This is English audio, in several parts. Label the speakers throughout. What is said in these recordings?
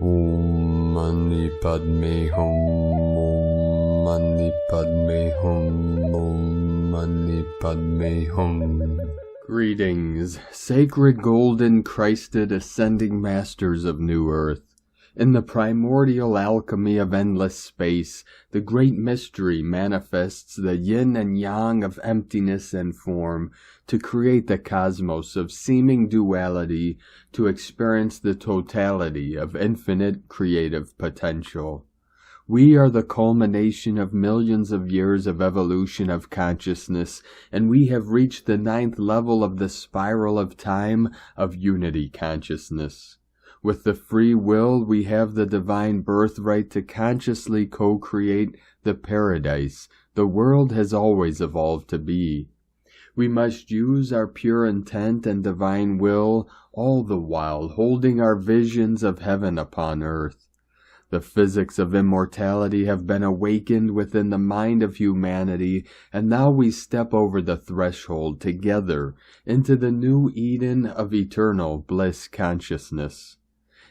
Speaker 1: Om Mani Padme Hum, Om Mani Padme Hum, Om Mani Padme Hum. Greetings, sacred golden Christed ascending masters of New Earth. In the primordial alchemy of endless space, the great mystery manifests the yin and yang of emptiness and form to create the cosmos of seeming duality, to experience the totality of infinite creative potential. We are the culmination of millions of years of evolution of consciousness, and we have reached the 9th level of the spiral of time of unity consciousness. With the free will, we have the divine birthright to consciously co-create the paradise the world has always evolved to be. We must use our pure intent and divine will, all the while holding our visions of heaven upon earth. The physics of immortality have been awakened within the mind of humanity, and now we step over the threshold together into the new Eden of eternal bliss consciousness.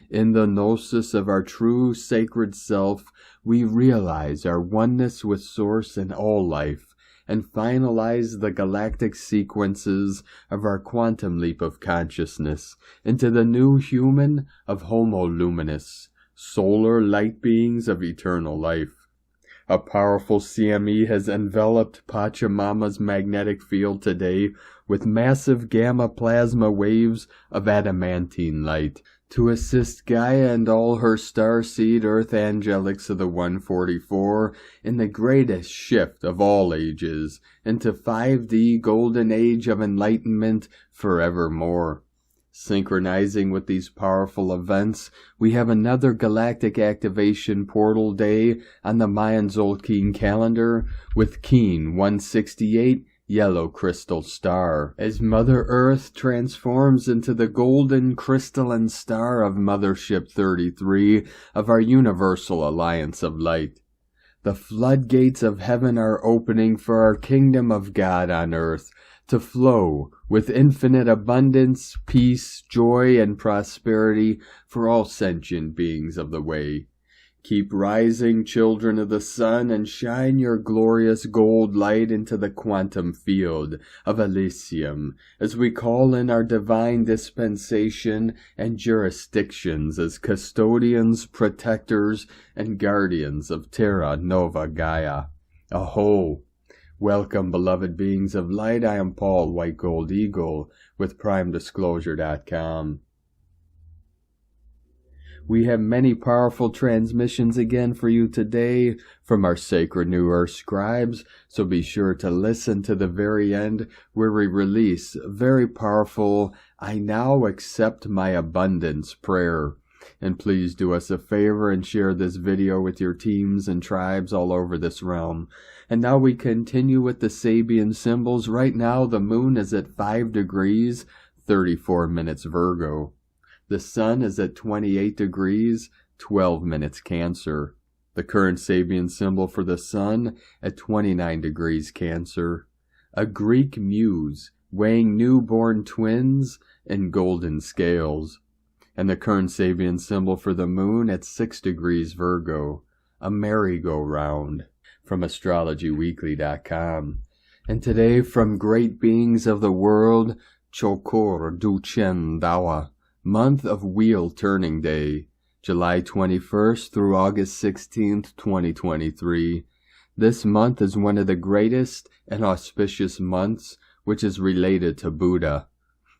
Speaker 1: In the gnosis of our true sacred self, we realize our oneness with Source and all life, and finalize the galactic sequences of our quantum leap of consciousness into the new human of Homo Luminous, solar light beings of eternal life. A powerful CME has enveloped Pachamama's magnetic field today with massive gamma plasma waves of adamantine light, to assist Gaia and all her starseed earth angelics of the 144 in the greatest shift of all ages into 5D golden age of enlightenment forevermore. Synchronizing with these powerful events, we have another galactic activation portal day on the Mayan Zolkeen calendar with Keen 168 yellow crystal star, as Mother Earth transforms into the golden crystalline star of Mothership 33 of our Universal Alliance of Light. The floodgates of heaven are opening for our kingdom of God on earth to flow with infinite abundance, peace, joy, and prosperity for all sentient beings of the way. Keep rising, children of the sun, and shine your glorious gold light into the quantum field of Elysium, as we call in our divine dispensation and jurisdictions as custodians, protectors, and guardians of Terra Nova Gaia. Aho! Welcome, beloved beings of light. I am Paul, White Gold Eagle, with PrimeDisclosure.com. We have many powerful transmissions again for you today from our sacred New Earth scribes, so be sure to listen to the very end where we release a very powerful I now accept my abundance prayer. And please do us a favor and share this video with your teams and tribes all over this realm. And now we continue with the Sabian symbols. Right now the moon is at 5 degrees, 34 minutes Virgo. The sun is at 28 degrees, 12 minutes Cancer. The current Sabian symbol for the sun at 29 degrees Cancer. A Greek muse weighing newborn twins in golden scales. And the current Sabian symbol for the moon at 6 degrees Virgo. A merry-go-round. From astrologyweekly.com. And today from Great Beings of the World, Chokor Duchen Dawa. Month of Wheel Turning Day, July 21st through August 16th, 2023. This month is one of the greatest and auspicious months, which is related to Buddha.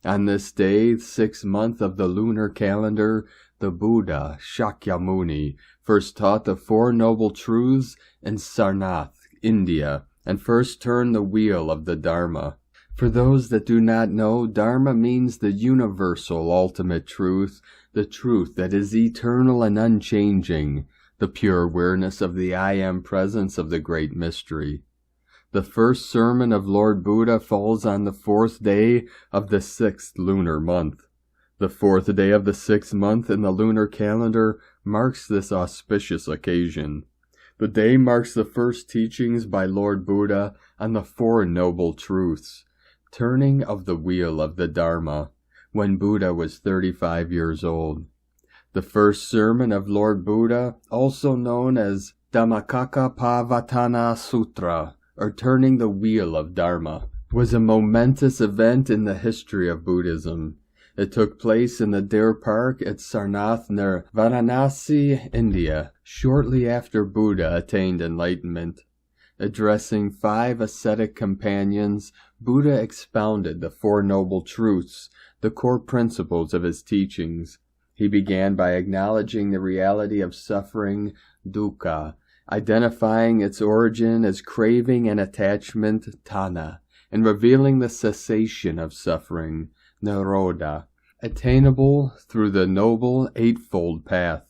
Speaker 1: On this day, 6th month of the lunar calendar, the Buddha, Shakyamuni, first taught the Four Noble Truths in Sarnath, India, and first turned the wheel of the Dharma. For those that do not know, Dharma means the universal ultimate truth, the truth that is eternal and unchanging, the pure awareness of the I Am presence of the Great Mystery. The first sermon of Lord Buddha falls on the 4th day of the 6th lunar month. The 4th day of the 6th month in the lunar calendar marks this auspicious occasion. The day marks the first teachings by Lord Buddha on the Four Noble Truths, turning of the wheel of the Dharma, when Buddha was 35 years old. The first sermon of Lord Buddha, also known as Dhammacakkappavattana Sutra, or Turning the Wheel of Dharma, was a momentous event in the history of Buddhism. It took place in the Deer Park at Sarnath near Varanasi, India, shortly after Buddha attained enlightenment. Addressing 5 ascetic companions, Buddha expounded the 4 noble truths, the core principles of his teachings. He began by acknowledging the reality of suffering, dukkha, identifying its origin as craving and attachment, tanha, and revealing the cessation of suffering, nirodha, attainable through the noble eightfold path.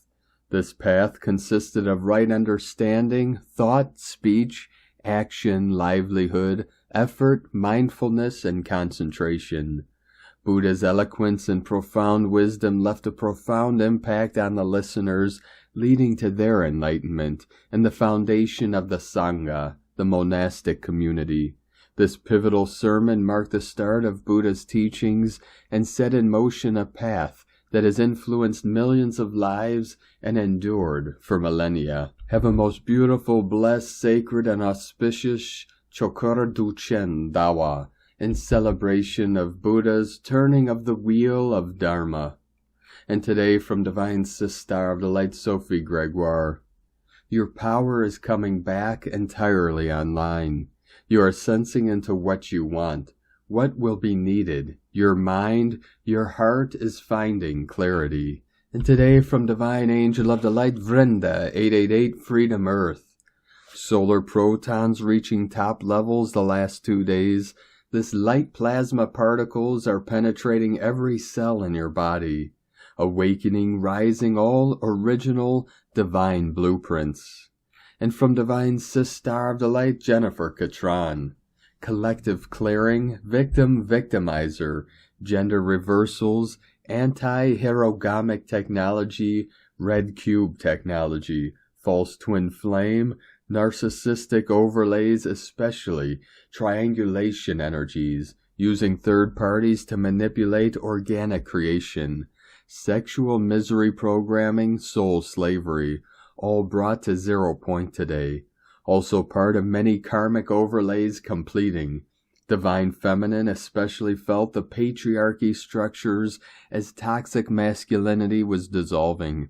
Speaker 1: This path consisted of right understanding, thought, speech, action, livelihood, effort, mindfulness, and concentration. Buddha's eloquence and profound wisdom left a profound impact on the listeners, leading to their enlightenment and the foundation of the Sangha, the monastic community. This pivotal sermon marked the start of Buddha's teachings and set in motion a path that has influenced millions of lives and endured for millennia. Have a most beautiful, blessed, sacred, and auspicious Chokur Duchen Dawa in celebration of Buddha's turning of the wheel of Dharma. And today from Divine Sister of the Light Sophie Gregoire, your power is coming back entirely online. You are sensing into what you want, what will be needed. Your mind, your heart is finding clarity. And today from Divine Angel of the Light Vrinda 888 Freedom Earth, solar protons reaching top levels the last 2 days. This light plasma particles are penetrating every cell in your body, awakening, rising all original divine blueprints. And from Divine Sister of the Light Jennifer Catron, collective clearing, victim-victimizer, gender reversals, anti-herogamic technology, red cube technology, false twin flame, narcissistic overlays, especially triangulation energies, using third parties to manipulate organic creation, sexual misery programming, soul slavery, all brought to 0 point today. Also part of many karmic overlays completing. Divine Feminine especially felt the patriarchy structures as toxic masculinity was dissolving.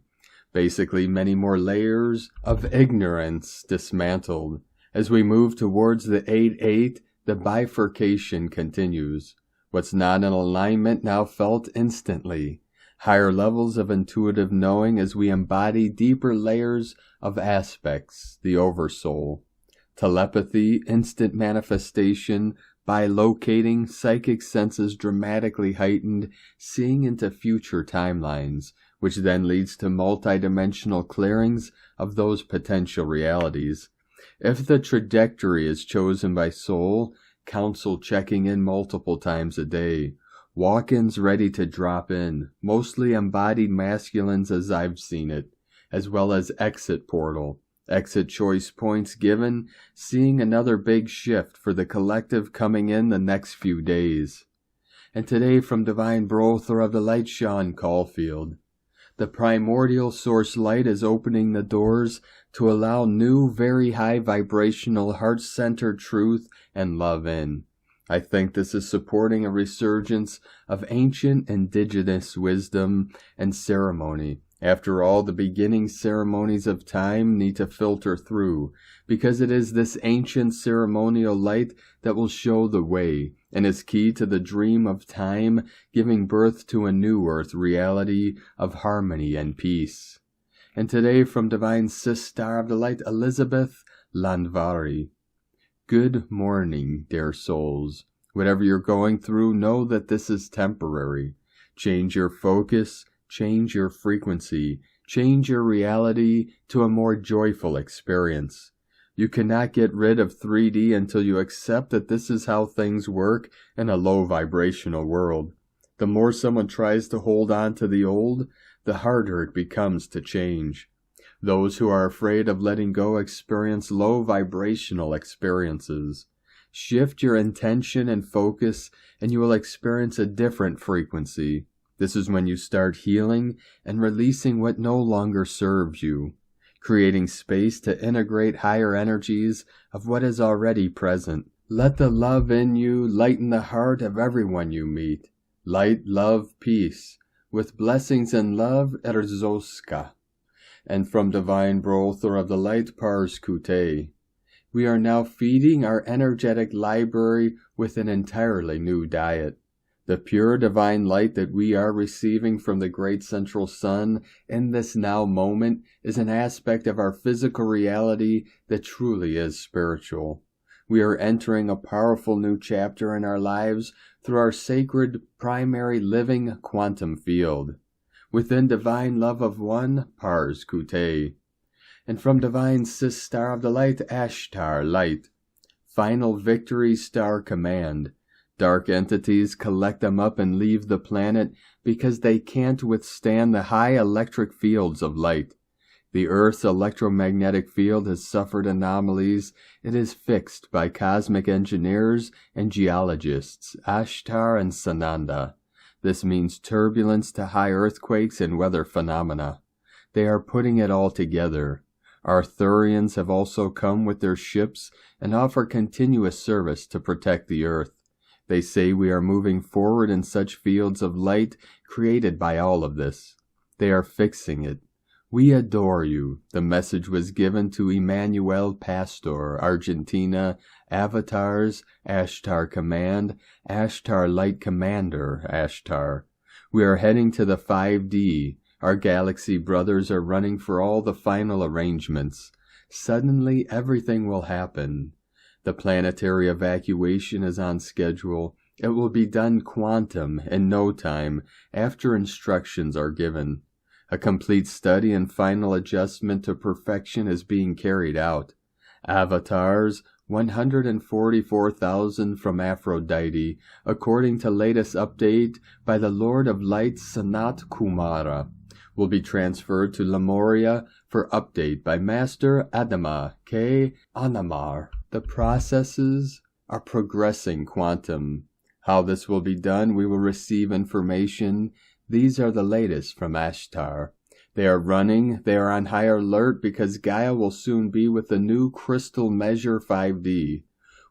Speaker 1: Basically, many more layers of ignorance dismantled. As we move towards the 8-8, the bifurcation continues. What's not in alignment now felt instantly. Higher levels of intuitive knowing as we embody deeper layers of aspects, the oversoul. Telepathy, instant manifestation, bilocating, psychic senses dramatically heightened, seeing into future timelines, which then leads to multidimensional clearings of those potential realities. If the trajectory is chosen by soul, counsel checking in multiple times a day, walk-ins ready to drop in, mostly embodied masculines as I've seen it, as well as exit portal, exit choice points given, seeing another big shift for the collective coming in the next few days. And today from Divine Brother of the Light Sean Caulfield, the primordial source light is opening the doors to allow new, very high vibrational, heart-centered truth and love in. I think this is supporting a resurgence of ancient indigenous wisdom and ceremony. After all, the beginning ceremonies of time need to filter through, because it is this ancient ceremonial light that will show the way, and is key to the dream of time, giving birth to a new earth reality of harmony and peace. And today from Divine Sister of the Light Elisabeth Landvari, good morning, dear souls. Whatever you're going through, know that this is temporary. Change your focus, change your frequency, change your reality to a more joyful experience. You cannot get rid of 3D until you accept that this is how things work in a low vibrational world. The more someone tries to hold on to the old, the harder it becomes to change. Those who are afraid of letting go experience low vibrational experiences. Shift your intention and focus, and you will experience a different frequency. This is when you start healing and releasing what no longer serves you, creating space to integrate higher energies of what is already present. Let the love in you lighten the heart of everyone you meet. Light, love, peace, with blessings and love, Erzoska. And from Divine Brother of the Light, Pars Kute. We are now feeding our energetic library with an entirely new diet. The pure divine light that we are receiving from the great central sun in this now moment is an aspect of our physical reality that truly is spiritual. We are entering a powerful new chapter in our lives through our sacred primary living quantum field. Within divine love of one, Pars Kute. And from divine Sis Star of the Light, Ashtar Light. Final victory star command. Dark entities collect them up and leave the planet because they can't withstand the high electric fields of light. The Earth's electromagnetic field has suffered anomalies. It is fixed by cosmic engineers and geologists, Ashtar and Sananda. This means turbulence to high earthquakes and weather phenomena. They are putting it all together. Arthurians have also come with their ships and offer continuous service to protect the Earth. They say we are moving forward in such fields of light created by all of this. They are fixing it. We adore you. The message was given to Emmanuel Pastor, Argentina, Avatars, Ashtar Command, Ashtar Light Commander, Ashtar. We are heading to the 5D. Our galaxy brothers are running for all the final arrangements. Suddenly everything will happen. The planetary evacuation is on schedule. It will be done quantum in no time after instructions are given. A complete study and final adjustment to perfection is being carried out. Avatars, 144,000 from Aphrodite, according to latest update by the Lord of Light Sanat Kumara, will be transferred to Lemuria for update by Master Adama K. Anamar. The processes are progressing quantum. How this will be done, we will receive information. These are the latest from Ashtar. They are running, they are on high alert because Gaia will soon be with the new crystal measure 5D.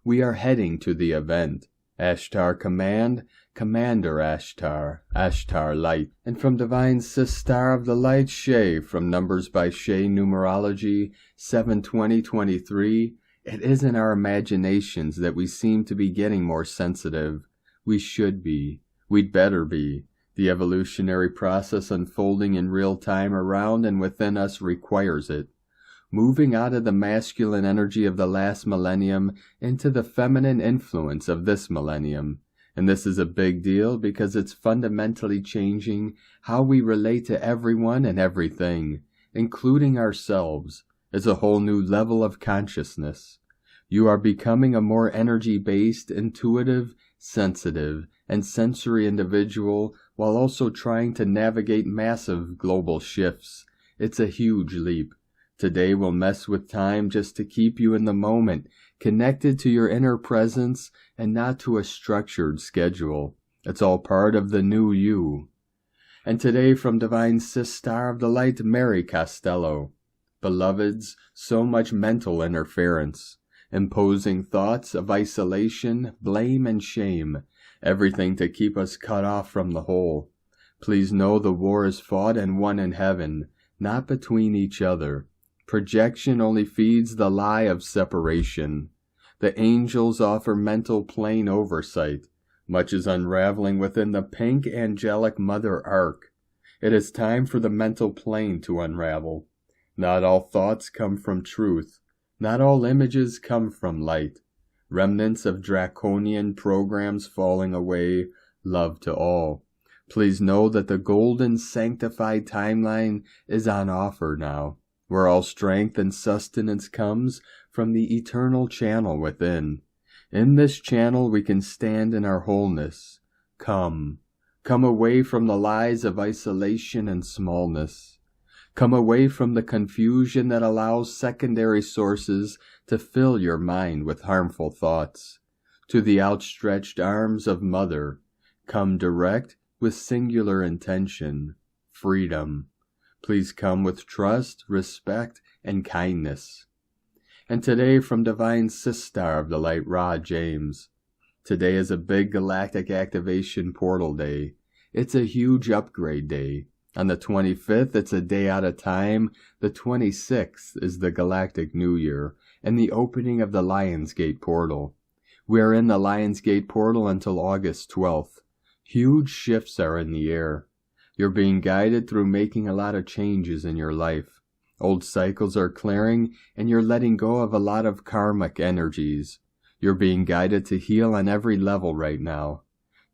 Speaker 1: We are heading to the event. Ashtar Command, Commander Ashtar, Ashtar Light. And from Divine Sis Star of the Light, Shay, from Numbers by Shay Numerology, 7/20/23, it is in our imaginations that we seem to be getting more sensitive. We should be. We'd better be. The evolutionary process unfolding in real time around and within us requires it. Moving out of the masculine energy of the last millennium into the feminine influence of this millennium. And this is a big deal because it's fundamentally changing how we relate to everyone and everything, including ourselves. It's a whole new level of consciousness. You are becoming a more energy-based, intuitive, sensitive, and sensory individual while also trying to navigate massive global shifts. It's a huge leap. Today will mess with time just to keep you in the moment, connected to your inner presence and not to a structured schedule. It's all part of the new you. And today from Divine Sis Star of the Light, Mary Costello. Beloveds, so much mental interference, imposing thoughts of isolation, blame and shame, everything to keep us cut off from the whole. Please know the war is fought and won in heaven, not between each other. Projection only feeds the lie of separation. The angels offer mental plane oversight. Much is unraveling within the pink angelic mother arc. It is time for the mental plane to unravel. Not all thoughts come from truth. Not all images come from light. Remnants of draconian programs falling away. Love to all. Please know that the golden sanctified timeline is on offer now, where all strength and sustenance comes from the eternal channel within. In this channel we can stand in our wholeness. Come away from the lies of isolation and smallness. Come away from the confusion that allows secondary sources to fill your mind with harmful thoughts. To the outstretched arms of Mother, come direct with singular intention, freedom. Please come with trust, respect, and kindness. And today from Divine Sistar of the Light Ra James. Today is a big galactic activation portal day. It's a huge upgrade day. On the 25th, it's a day out of time. The 26th is the Galactic New Year and the opening of the Lionsgate portal. We are in the Lionsgate portal until August 12th. Huge shifts are in the air. You're being guided through making a lot of changes in your life. Old cycles are clearing, and you're letting go of a lot of karmic energies. You're being guided to heal on every level right now.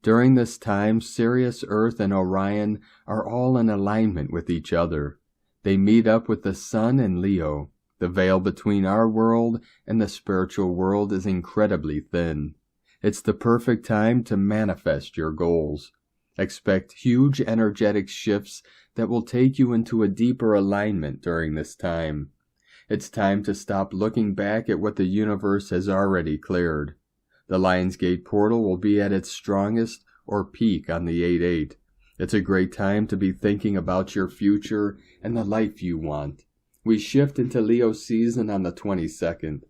Speaker 1: During this time, Sirius, Earth, and Orion are all in alignment with each other. They meet up with the Sun in Leo. The veil between our world and the spiritual world is incredibly thin. It's the perfect time to manifest your goals. Expect huge energetic shifts that will take you into a deeper alignment during this time. It's time to stop looking back at what the universe has already cleared. The Lionsgate portal will be at its strongest or peak on the 8/8. It's a great time to be thinking about your future and the life you want. We shift into Leo season on the 22nd.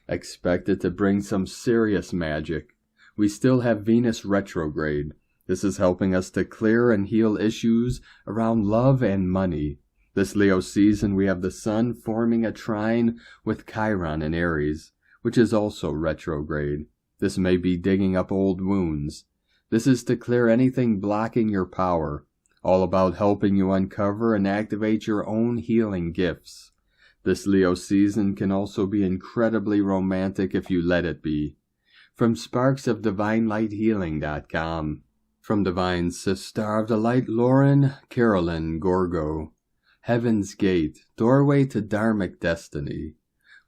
Speaker 1: Expect it to bring some serious magic. We still have Venus retrograde. This is helping us to clear and heal issues around love and money. This Leo season we have the Sun forming a trine with Chiron in Aries, which is also retrograde. This may be digging up old wounds. This is to clear anything blocking your power, all about helping you uncover and activate your own healing gifts. This Leo season can also be incredibly romantic if you let it be. From sparksofdivinelightshealing.com. From Divine Sistar of the Light Lauren, Carolyn, Gorgo. Heaven's Gate, doorway to Dharmic destiny.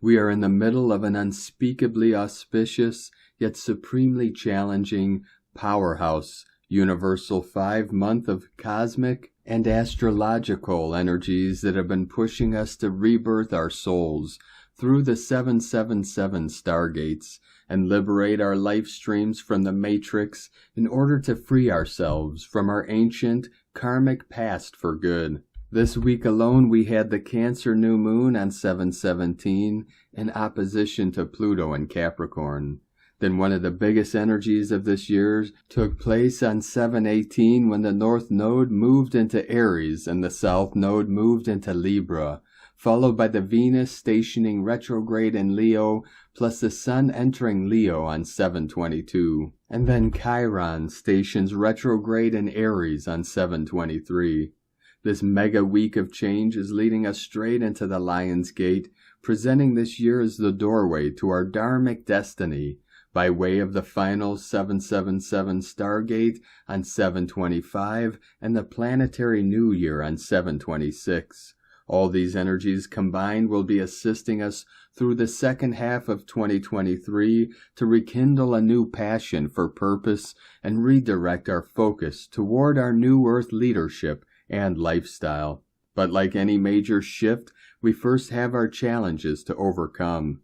Speaker 1: We are in the middle of an unspeakably auspicious, yet supremely challenging, powerhouse, universal 5-month of cosmic and astrological energies that have been pushing us to rebirth our souls through the 777 stargates and liberate our life streams from the matrix in order to free ourselves from our ancient karmic past for good. This week alone we had the Cancer new moon on 7/17 in opposition to Pluto in Capricorn. Then one of the biggest energies of this year took place on 7/18 when the North Node moved into Aries and the South Node moved into Libra, followed by the Venus stationing retrograde in Leo, plus the Sun entering Leo on 7/22. And then Chiron stations retrograde in Aries on 7/23. This mega week of change is leading us straight into the Lion's Gate, presenting this year as the doorway to our dharmic destiny, by way of the final 777 Stargate on 7/25 and the planetary New Year on 7/26. All these energies combined will be assisting us through the second half of 2023 to rekindle a new passion for purpose and redirect our focus toward our new Earth leadership and lifestyle. But like any major shift, we first have our challenges to overcome.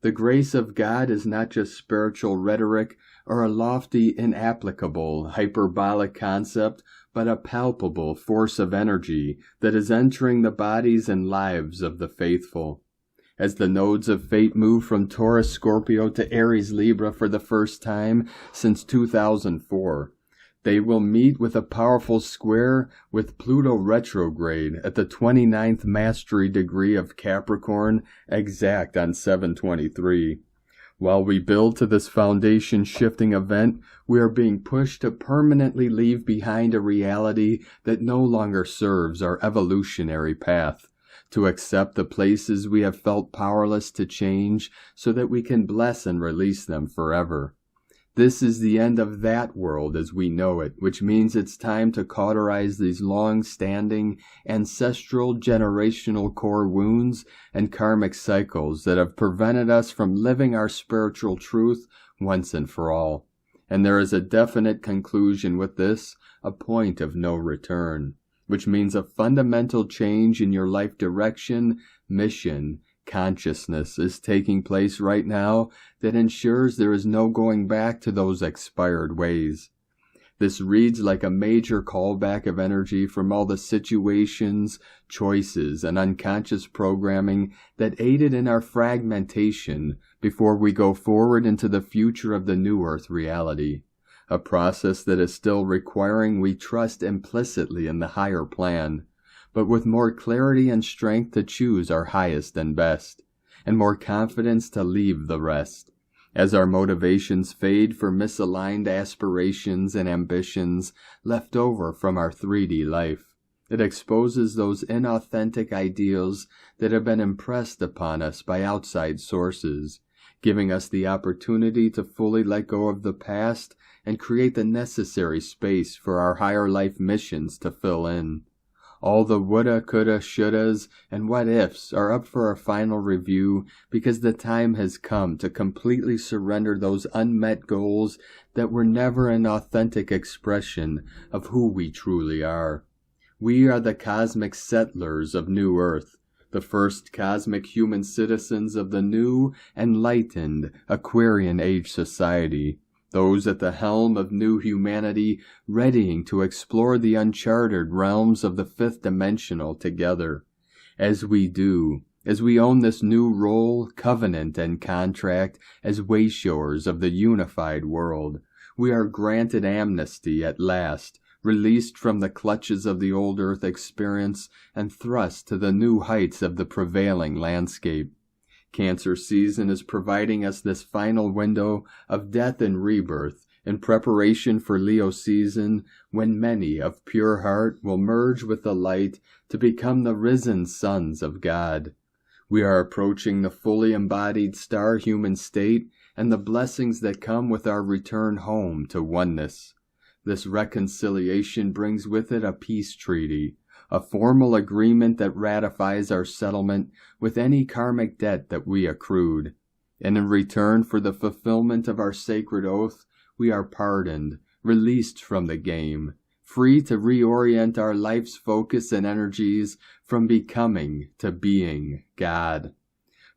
Speaker 1: The grace of God is not just spiritual rhetoric or a lofty, inapplicable, hyperbolic concept, but a palpable force of energy that is entering the bodies and lives of the faithful. As the nodes of fate move from Taurus Scorpio to Aries Libra for the first time since 2004, they will meet with a powerful square with Pluto retrograde at the 29th mastery degree of Capricorn, exact on 7/23. While we build to this foundation-shifting event, we are being pushed to permanently leave behind a reality that no longer serves our evolutionary path, to accept the places we have felt powerless to change so that we can bless and release them forever. This is the end of that world as we know it, which means it's time to cauterize these long-standing, ancestral, generational core wounds and karmic cycles that have prevented us from living our spiritual truth once and for all. And there is a definite conclusion with this, a point of no return, which means a fundamental change in your life direction, mission, consciousness is taking place right now that ensures there is no going back to those expired ways. This reads like a major callback of energy from all the situations, choices, and unconscious programming that aided in our fragmentation before we go forward into the future of the New Earth reality. A process that is still requiring we trust implicitly in the higher plan, but with more clarity and strength to choose our highest and best, and more confidence to leave the rest. As our motivations fade for misaligned aspirations and ambitions left over from our 3D life, it exposes those inauthentic ideals that have been impressed upon us by outside sources, giving us the opportunity to fully let go of the past and create the necessary space for our higher life missions to fill in. All the woulda, coulda, shouldas, and what ifs are up for a final review because the time has come to completely surrender those unmet goals that were never an authentic expression of who we truly are. We are the cosmic settlers of New Earth, the first cosmic human citizens of the new, enlightened, Aquarian Age society. Those at the helm of new humanity, readying to explore the uncharted realms of the fifth dimensional together. As we own this new role, covenant, and contract as wayshowers of the unified world, we are granted amnesty at last, released from the clutches of the old earth experience and thrust to the new heights of the prevailing landscape. Cancer season is providing us this final window of death and rebirth in preparation for Leo season, when many of pure heart will merge with the light to become the risen sons of God. We are approaching the fully embodied star human state and the blessings that come with our return home to oneness. This reconciliation brings with it a peace treaty, a formal agreement that ratifies our settlement with any karmic debt that we accrued. And in return for the fulfillment of our sacred oath, we are pardoned, released from the game, free to reorient our life's focus and energies from becoming to being God.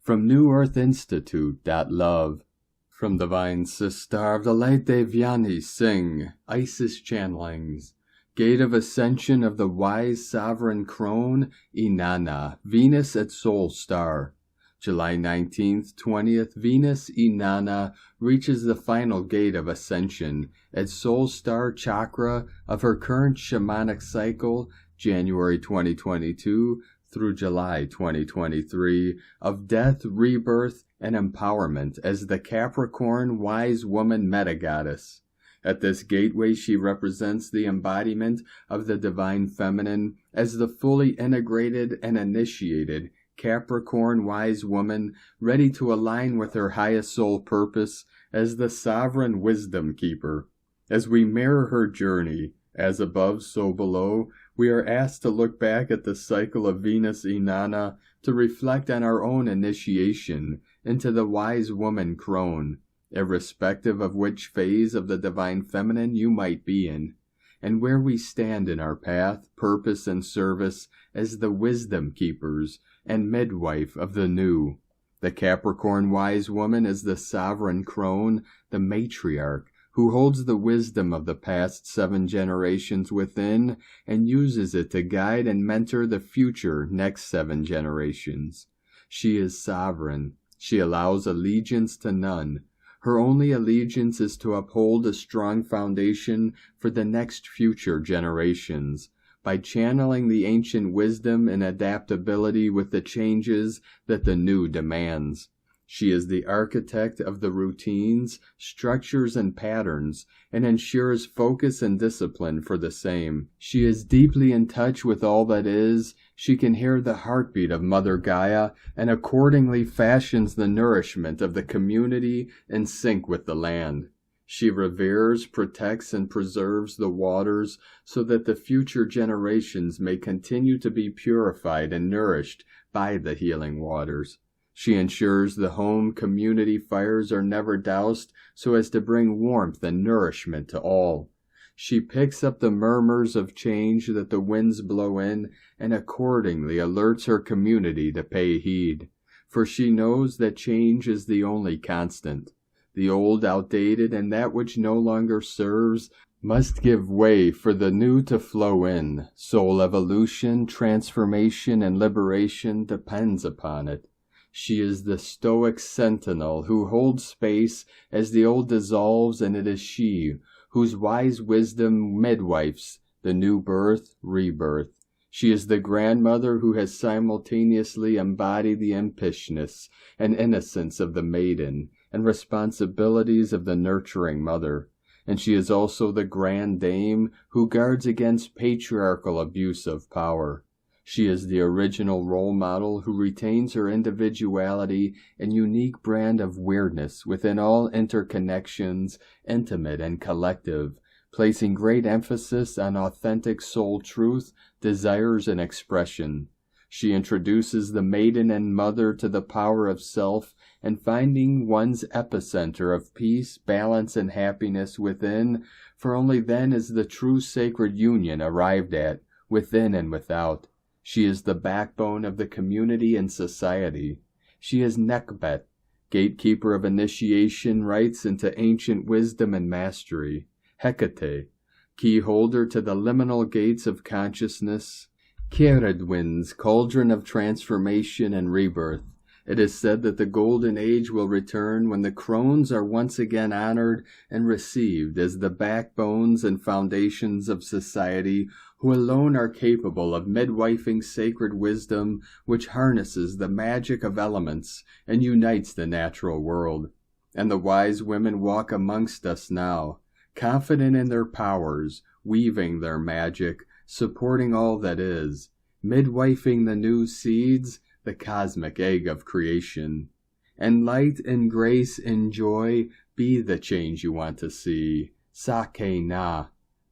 Speaker 1: From New Earth Institute.love. From Divine Sister of the Light Devyani Singh, Isis Channelings. Gate of Ascension of the Wise Sovereign Crone, Inanna, Venus at Soul Star. July 19th, 20th, Venus, Inanna, reaches the final gate of ascension at Soul Star Chakra of her current shamanic cycle, January 2022 through July 2023, of death, rebirth, and empowerment as the Capricorn Wise Woman Metagoddess. At this gateway, she represents the embodiment of the Divine Feminine as the fully integrated and initiated Capricorn Wise Woman, ready to align with her highest soul purpose as the Sovereign Wisdom Keeper. As we mirror her journey, as above, so below, we are asked to look back at the cycle of Venus Inanna to reflect on our own initiation into the Wise Woman Crone, irrespective of which phase of the Divine Feminine you might be in, and where we stand in our path, purpose, and service as the Wisdom Keepers and Midwife of the New. The Capricorn Wise Woman is the Sovereign Crone, the Matriarch, who holds the wisdom of the past 7 generations within and uses it to guide and mentor the future next 7 generations. She is sovereign. She allows allegiance to none. Her only allegiance is to uphold a strong foundation for the next future generations, by channeling the ancient wisdom and adaptability with the changes that the new demands. She is the architect of the routines, structures, and patterns, and ensures focus and discipline for the same. She is deeply in touch with all that is. She can hear the heartbeat of Mother Gaia, and accordingly fashions the nourishment of the community in sync with the land. She reveres, protects, and preserves the waters so that the future generations may continue to be purified and nourished by the healing waters. She ensures the home community fires are never doused so as to bring warmth and nourishment to all. She picks up the murmurs of change that the winds blow in and accordingly alerts her community to pay heed, for she knows that change is the only constant. The old outdated and that which no longer serves must give way for the new to flow in. Soul evolution, transformation, and liberation depends upon it. She is the stoic sentinel who holds space as the old dissolves, and it is she whose wise wisdom midwifes the new birth, rebirth. She is the grandmother who has simultaneously embodied the impishness and innocence of the maiden and responsibilities of the nurturing mother. And she is also the grand dame who guards against patriarchal abuse of power. She is the original role model who retains her individuality and unique brand of weirdness within all interconnections, intimate and collective, placing great emphasis on authentic soul truth, desires, and expression. She introduces the maiden and mother to the power of self and finding one's epicenter of peace, balance, and happiness within, for only then is the true sacred union arrived at, within and without. She is the backbone of the community and society. She is Nekbet, gatekeeper of initiation rites into ancient wisdom and mastery. Hecate, key holder to the liminal gates of consciousness. Kieredwin's cauldron of transformation and rebirth. It is said that the golden age will return when the crones are once again honored and received as the backbones and foundations of society, who alone are capable of midwifing sacred wisdom which harnesses the magic of elements and unites the natural world. And the wise women walk amongst us now, confident in their powers, weaving their magic, supporting all that is, midwifing the new seeds, the cosmic egg of creation. And light and grace and joy be the change you want to see. Sake na.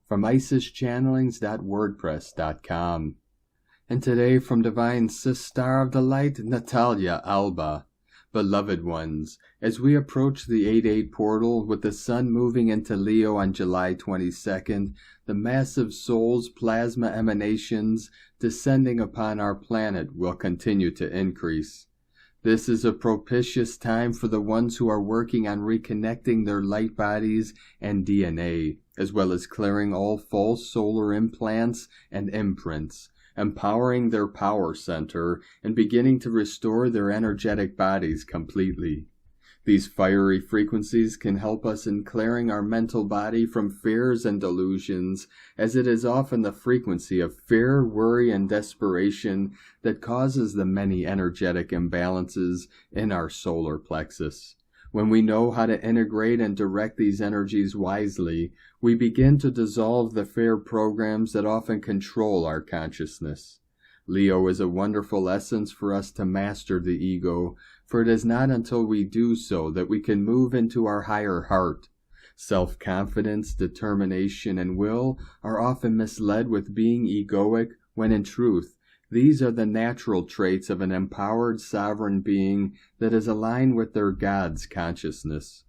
Speaker 1: From IsisChannelings.wordpress.com. And today from Divine Sister of the Light, Natalia Alba. Beloved ones, as we approach the 8-8 portal with the sun moving into Leo on July 22nd, the massive soul's plasma emanations descending upon our planet will continue to increase. This is a propitious time for the ones who are working on reconnecting their light bodies and DNA, as well as clearing all false solar implants and imprints, empowering their power center, and beginning to restore their energetic bodies completely. These fiery frequencies can help us in clearing our mental body from fears and delusions, as it is often the frequency of fear, worry, and desperation that causes the many energetic imbalances in our solar plexus. When we know how to integrate and direct these energies wisely, we begin to dissolve the fear programs that often control our consciousness. Leo is a wonderful essence for us to master the ego, for it is not until we do so that we can move into our higher heart. Self-confidence, determination, and will are often misled with being egoic, when in truth, these are the natural traits of an empowered sovereign being that is aligned with their God's consciousness.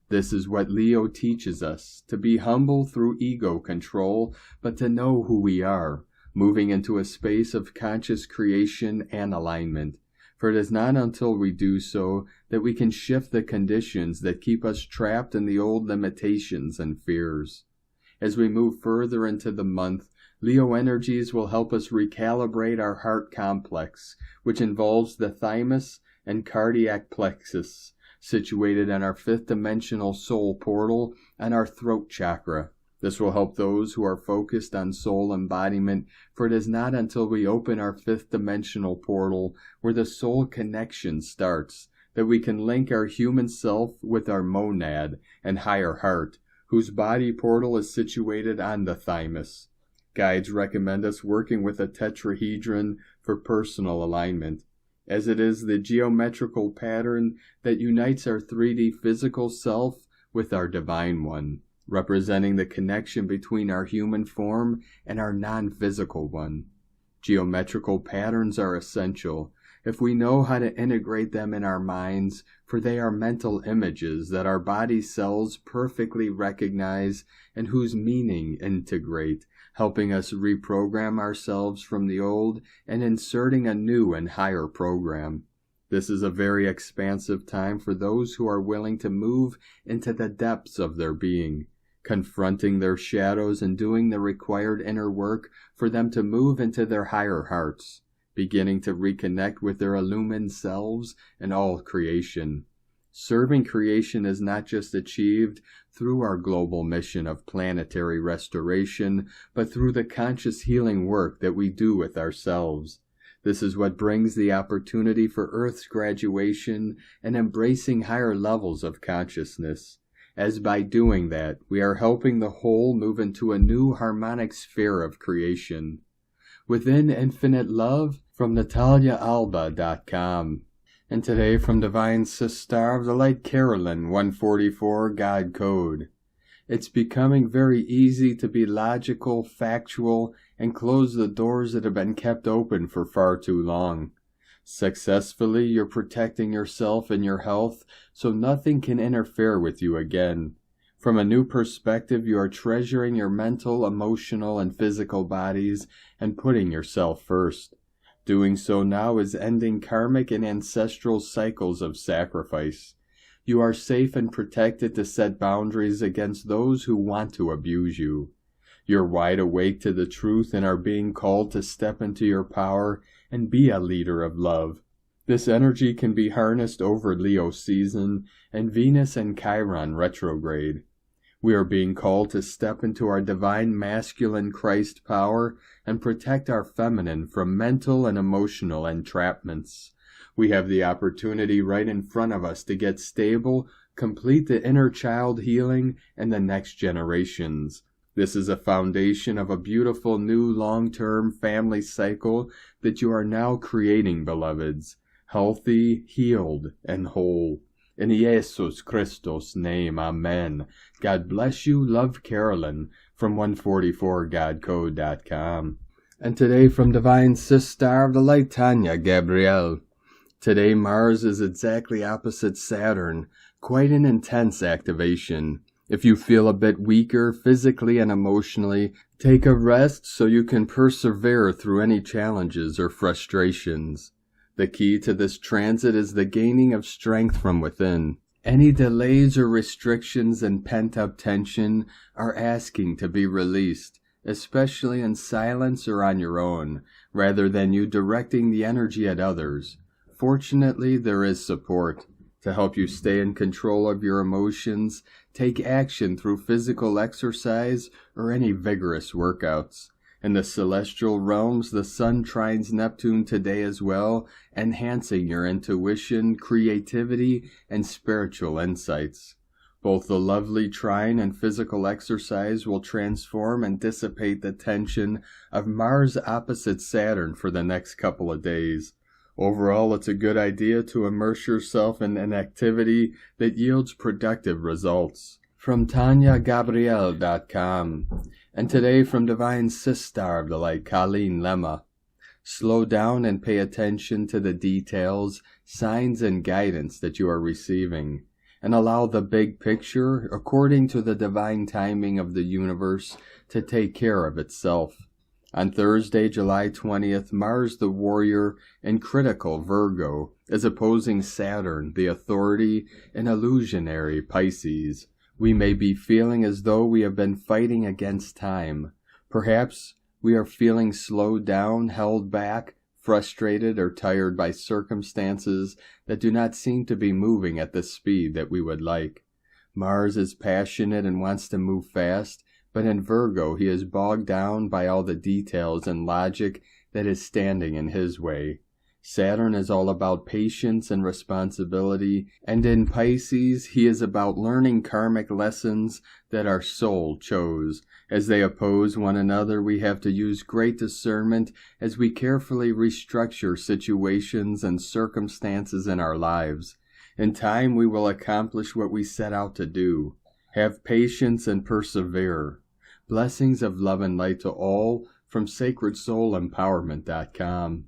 Speaker 1: This is what Leo teaches us, to be humble through ego control, but to know who we are, moving into a space of conscious creation and alignment. For it is not until we do so that we can shift the conditions that keep us trapped in the old limitations and fears. As we move further into the month, Leo energies will help us recalibrate our heart complex, which involves the thymus and cardiac plexus, situated in our fifth dimensional soul portal and our throat chakra. This will help those who are focused on soul embodiment, for it is not until we open our fifth dimensional portal, where the soul connection starts, that we can link our human self with our monad and higher heart, whose body portal is situated on the thymus. Guides recommend us working with a tetrahedron for personal alignment, as it is the geometrical pattern that unites our 3D physical self with our divine one, representing the connection between our human form and our non-physical one. Geometrical patterns are essential if we know how to integrate them in our minds, for they are mental images that our body cells perfectly recognize and whose meaning integrate, helping us reprogram ourselves from the old and inserting a new and higher program. This is a very expansive time for those who are willing to move into the depths of their being, confronting their shadows and doing the required inner work for them to move into their higher hearts, beginning to reconnect with their illumined selves and all creation. Serving creation is not just achieved through our global mission of planetary restoration, but through the conscious healing work that we do with ourselves. This is what brings the opportunity for Earth's graduation and embracing higher levels of consciousness, as by doing that, we are helping the whole move into a new harmonic sphere of creation. Within Infinite Love, from NataliaAlba.com. And today from Divine Sister of the Light Carolyn 144 God Code. It's becoming very easy to be logical, factual, and close the doors that have been kept open for far too long. Successfully, you're protecting yourself and your health so nothing can interfere with you again. From a new perspective, you are treasuring your mental, emotional, and physical bodies and putting yourself first. Doing so now is ending karmic and ancestral cycles of sacrifice. You are safe and protected to set boundaries against those who want to abuse you. You're wide awake to the truth and are being called to step into your power and be a leader of love. This energy can be harnessed over Leo season and Venus and Chiron retrograde. We are being called to step into our divine masculine Christ power and protect our feminine from mental and emotional entrapments. We have the opportunity right in front of us to get stable, complete the inner child healing, and the next generations. This is a foundation of a beautiful new long-term family cycle that you are now creating, beloveds. Healthy, healed, and whole. In Jesus Christos' name, Amen. God bless you. Love, Carolyn, from 144godcode.com. And today from Divine Sister of the Light, Tanya Gabrielle. Today Mars is exactly opposite Saturn, quite an intense activation. If you feel a bit weaker physically and emotionally, take a rest so you can persevere through any challenges or frustrations. The key to this transit is the gaining of strength from within. Any delays or restrictions and pent-up tension are asking to be released, especially in silence or on your own, rather than you directing the energy at others. Fortunately, there is support. To help you stay in control of your emotions, take action through physical exercise or any vigorous workouts. In the celestial realms, the Sun trines Neptune today as well, enhancing your intuition, creativity, and spiritual insights. Both the lovely trine and physical exercise will transform and dissipate the tension of Mars opposite Saturn for the next couple of days. Overall, it's a good idea to immerse yourself in an activity that yields productive results. From TanyaGabrielle.com. And today from Divine Sister of the Light, Colleen Lemma. Slow down and pay attention to the details, signs, and guidance that you are receiving, and allow the big picture, according to the divine timing of the universe, to take care of itself. On Thursday, July 20th, Mars the warrior in critical Virgo is opposing Saturn, the authority in illusionary Pisces. We may be feeling as though we have been fighting against time. Perhaps we are feeling slowed down, held back, frustrated, or tired by circumstances that do not seem to be moving at the speed that we would like. Mars is passionate and wants to move fast, but in Virgo he is bogged down by all the details and logic that is standing in his way. Saturn is all about patience and responsibility, and in Pisces he is about learning karmic lessons that our soul chose. As they oppose one another, we have to use great discernment as we carefully restructure situations and circumstances in our lives. In time we will accomplish what we set out to do. Have patience and persevere. Blessings of love and light to all from SacredSoulEmpowerment.com.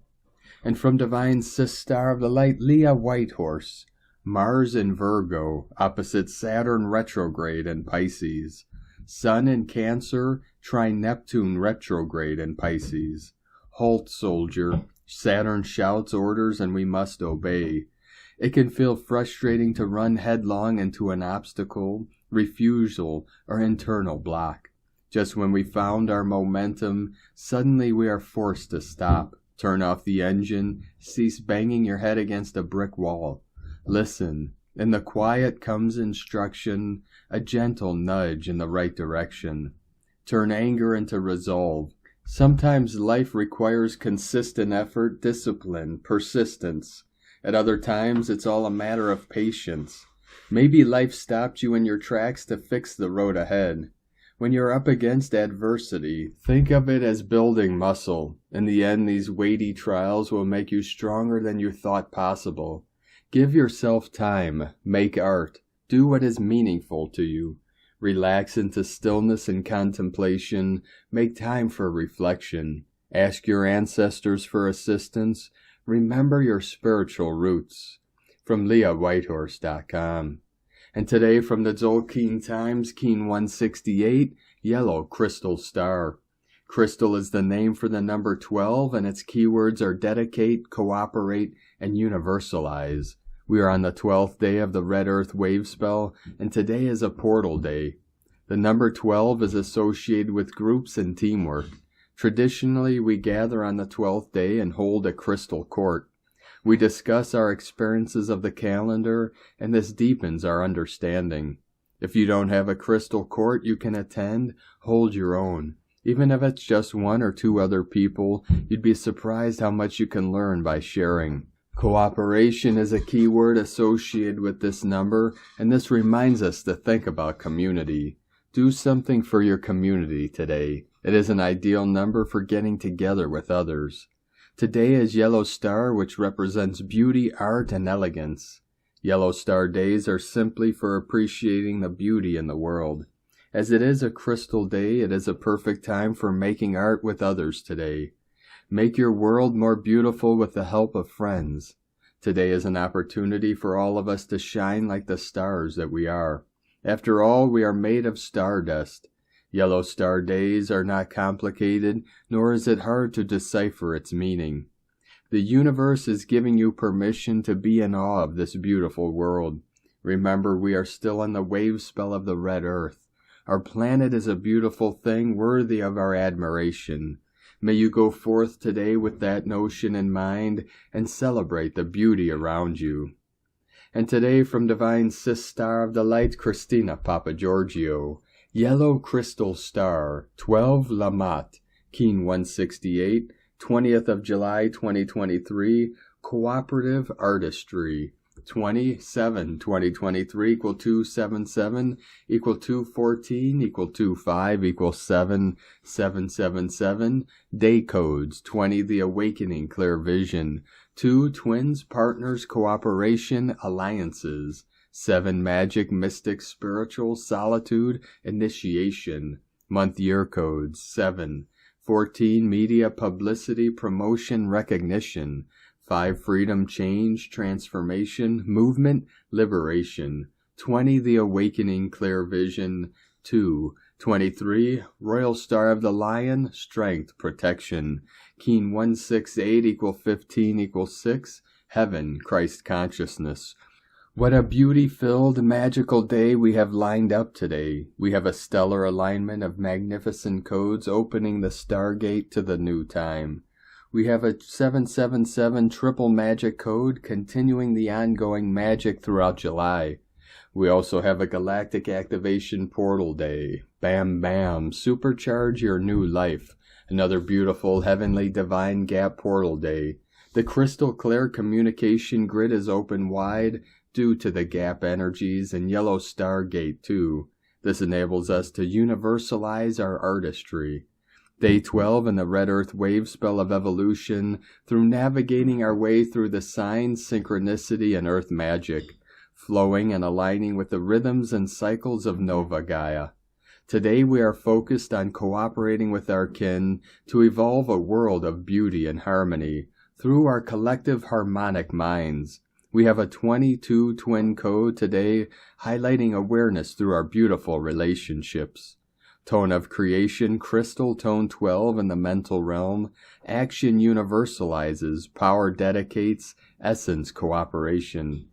Speaker 1: And from Divine Sister of the Light, Leah Whitehorse. Mars in Virgo, opposite Saturn retrograde in Pisces. Sun in Cancer, trine Neptune retrograde in Pisces. Halt, soldier. Saturn shouts orders and we must obey. It can feel frustrating to run headlong into an obstacle refusal, or internal block. Just when we found our momentum, suddenly we are forced to stop, turn off the engine, cease banging your head against a brick wall. Listen. In the quiet comes instruction, a gentle nudge in the right direction. Turn anger into resolve. Sometimes life requires consistent effort, discipline, persistence. At other times, it's all a matter of patience. Maybe life stopped you in your tracks to fix the road ahead. When you're up against adversity, think of it as building muscle. In the end, these weighty trials will make you stronger than you thought possible. Give yourself time, make art, do what is meaningful to you. Relax into stillness and contemplation, make time for reflection. Ask your ancestors for assistance, remember your spiritual roots. From LeahWhitehorse.com. And today from the Tzolk'in Times, Keen 168, Yellow Crystal Star. Crystal is the name for the number 12, and its keywords are dedicate, cooperate, and universalize. We are on the 12th day of the Red Earth Wave Spell, and today is a portal day. The number 12 is associated with groups and teamwork. Traditionally, we gather on the 12th day and hold a crystal court. We discuss our experiences of the calendar, and this deepens our understanding. If you don't have a crystal court you can attend, hold your own. Even if it's just one or two other people, you'd be surprised how much you can learn by sharing. Cooperation is a key word associated with this number, and this reminds us to think about community. Do something for your community today. It is an ideal number for getting together with others. Today is Yellow Star, which represents beauty, art, and elegance. Yellow Star days are simply for appreciating the beauty in the world. As it is a crystal day, it is a perfect time for making art with others today. Make your world more beautiful with the help of friends. Today is an opportunity for all of us to shine like the stars that we are. After all, we are made of stardust. Yellow Star days are not complicated, nor is it hard to decipher its meaning. The universe is giving you permission to be in awe of this beautiful world. Remember, we are still in the wave spell of the Red Earth. Our planet is a beautiful thing worthy of our admiration. May you go forth today with that notion in mind and celebrate the beauty around you. And today from Divine Sis Star of the Light, Christina Papagiorgio, Yellow Crystal Star, 12 Lamat, Keen 168, 20th of July 2023, Cooperative Artistry. 2023 equal 277 equal 214 equal 25 equal 7777. Day codes 20 the awakening clear vision, 2 twins partners cooperation alliances, 7 magic mystic spiritual solitude initiation. Month year codes 7 14 media publicity promotion recognition, 5 freedom, change, transformation, movement, liberation. 20 the awakening, clear vision. 2 23 Royal Star of the Lion, strength, protection. Keen 168 equal 15 equal 6, heaven, Christ consciousness. What a beauty-filled, magical day we have lined up today. We have a stellar alignment of magnificent codes opening the stargate to the new time. We have a 777 triple magic code continuing the ongoing magic throughout July. We also have a galactic activation portal day. Bam bam, supercharge your new life. Another beautiful heavenly divine gap portal day. The crystal clear communication grid is open wide due to the gap energies and yellow stargate too. This enables us to universalize our artistry. Day 12 in the Red Earth Wave Spell of Evolution, through navigating our way through the signs, synchronicity, and earth magic, flowing and aligning with the rhythms and cycles of Nova Gaia. Today we are focused on cooperating with our kin to evolve a world of beauty and harmony through our collective harmonic minds. We have a 22 twin code today highlighting awareness through our beautiful relationships. Tone of creation, crystal, tone 12 in the mental realm. Action universalizes, power dedicates, essence cooperation.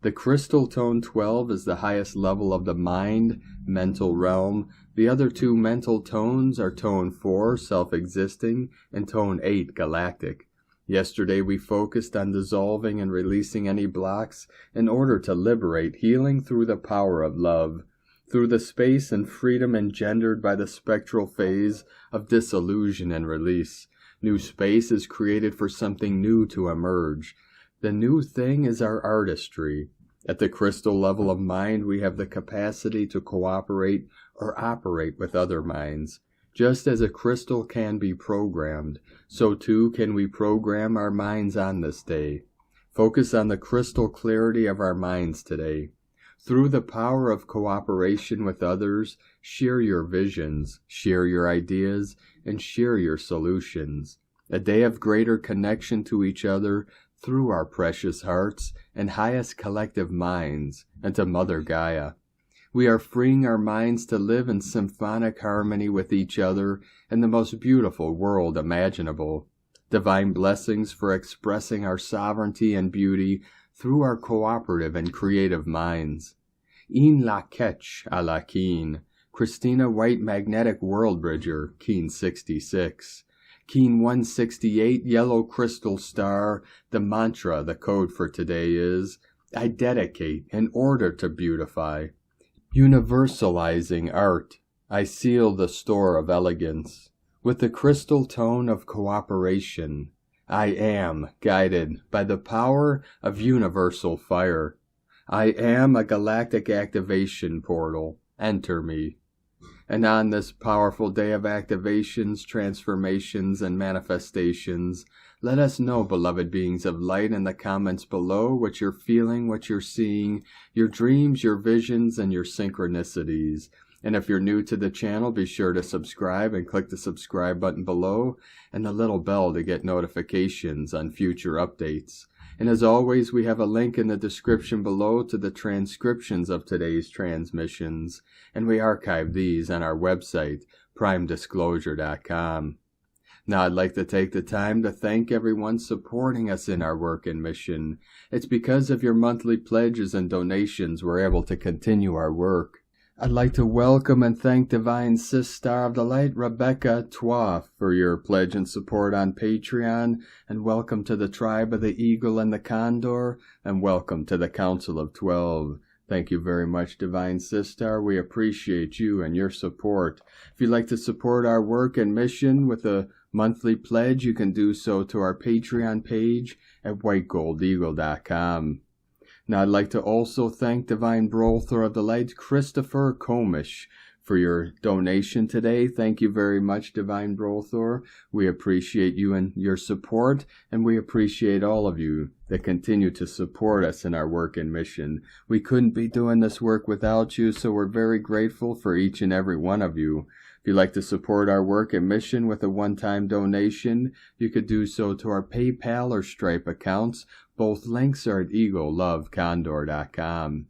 Speaker 1: The crystal tone 12 is the highest level of the mind, mental realm. The other two mental tones are tone 4, self-existing, and tone 8, galactic. Yesterday we focused on dissolving and releasing any blocks in order to liberate, healing through the power of love, through the space and freedom engendered by the spectral phase of dissolution and release. New space is created for something new to emerge. The new thing is our artistry. At the crystal level of mind, we have the capacity to cooperate or operate with other minds. Just as a crystal can be programmed, so too can we program our minds on this day. Focus on the crystal clarity of our minds today. Through the power of cooperation with others, share your visions, share your ideas, and share your solutions. A day of greater connection to each other through our precious hearts and highest collective minds, and to Mother Gaia. We are freeing our minds to live in symphonic harmony with each other in the most beautiful world imaginable. Divine blessings for expressing our sovereignty and beauty through our cooperative and creative minds. In la ketch a la keen, Christina White Magnetic World Bridger, Keen 66. Keen 168, Yellow Crystal Star. The mantra, the code for today is, I dedicate in order to beautify. Universalizing art, I seal the store of elegance. With the crystal tone of cooperation, I am guided by the power of universal fire. I am a galactic activation portal. Enter me. And on this powerful day of activations, transformations, and manifestations, let us know, beloved beings of light, in the comments below what you're feeling, what you're seeing, your dreams, your visions, and your synchronicities. And if you're new to the channel, be sure to subscribe and click the subscribe button below and the little bell to get notifications on future updates. And as always, we have a link in the description below to the transcriptions of today's transmissions, and we archive these on our website, primedisclosure.com. Now I'd like to take the time to thank everyone supporting us in our work and mission. It's because of your monthly pledges and donations we're able to continue our work. I'd like to welcome and thank Divine Sis Star of the Light, Rebecka T, for your pledge and support on Patreon, and welcome to the Tribe of the Eagle and the Condor, and welcome to the Council of 12. Thank you very much, Divine Sis Star. We appreciate you and your support. If you'd like to support our work and mission with a monthly pledge, you can do so to our Patreon page at whitegoldeagle.com. Now I'd like to also thank Divine Butler of the Light, Christopher Komish, for your donation today. Thank you very much, Divine Butler. We appreciate you and your support, and we appreciate all of you that continue to support us in our work and mission. We couldn't be doing this work without you, so we're very grateful for each and every one of you. If you'd like to support our work and mission with a one-time donation, you could do so to our PayPal or Stripe accounts. Both links are at eaglelovecondor.com.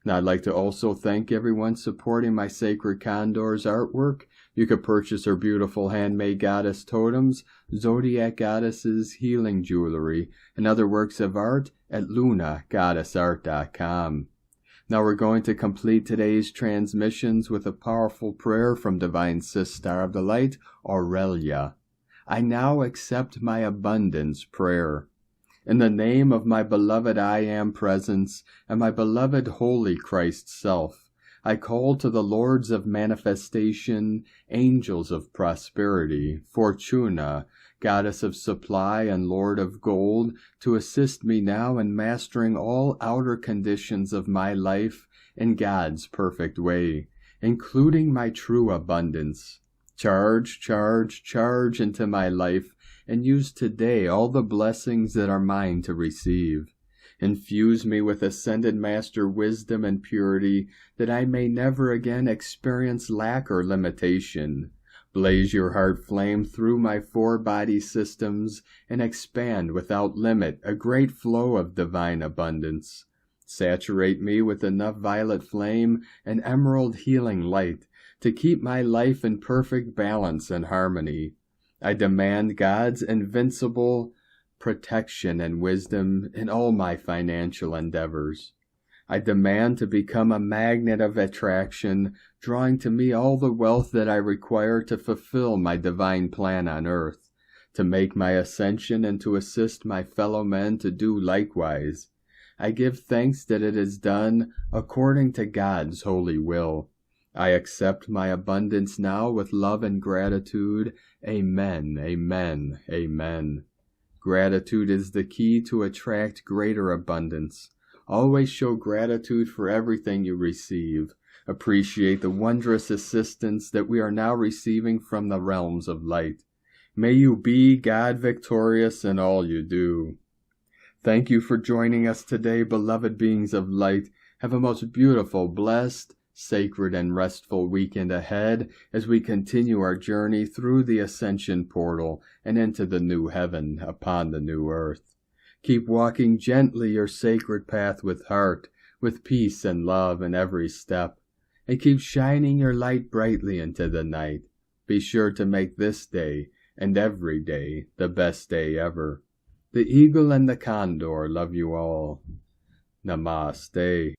Speaker 1: Now I'd like to also thank everyone supporting my Sacred Condor's artwork. You could purchase her beautiful handmade goddess totems, zodiac goddesses, healing jewelry, and other works of art at lunagoddessart.com. Now we're going to complete today's transmissions with a powerful prayer from Divine Sis Star of the Light, Aurelia. I now accept my abundance prayer. In the name of my beloved I Am Presence and my beloved Holy Christ Self, I call to the Lords of Manifestation, Angels of Prosperity, Fortuna, Goddess of Supply and Lord of Gold, to assist me now in mastering all outer conditions of my life in God's perfect way, including my true abundance. Charge, charge, charge into my life, and use today all the blessings that are mine to receive. Infuse me with ascended master wisdom and purity, that I may never again experience lack or limitation. Blaze your heart flame through my 4 body systems, and expand without limit a great flow of divine abundance. Saturate me with enough violet flame and emerald healing light to keep my life in perfect balance and harmony. I demand God's invincible protection and wisdom in all my financial endeavors. I demand to become a magnet of attraction, drawing to me all the wealth that I require to fulfill my divine plan on earth, to make my ascension and to assist my fellow men to do likewise. I give thanks that it is done according to God's holy will. I accept my abundance now with love and gratitude. Amen, amen, amen. Gratitude is the key to attract greater abundance. Always show gratitude for everything you receive. Appreciate the wondrous assistance that we are now receiving from the realms of light. May you be God victorious in all you do. Thank you for joining us today, beloved beings of light. Have a most beautiful, blessed, sacred, and restful weekend ahead as we continue our journey through the ascension portal and into the new heaven upon the new earth. Keep walking gently your sacred path with heart, with peace and love in every step, and keep shining your light brightly into the night. Be sure to make this day and every day the best day ever. The eagle and the condor love you all. Namaste.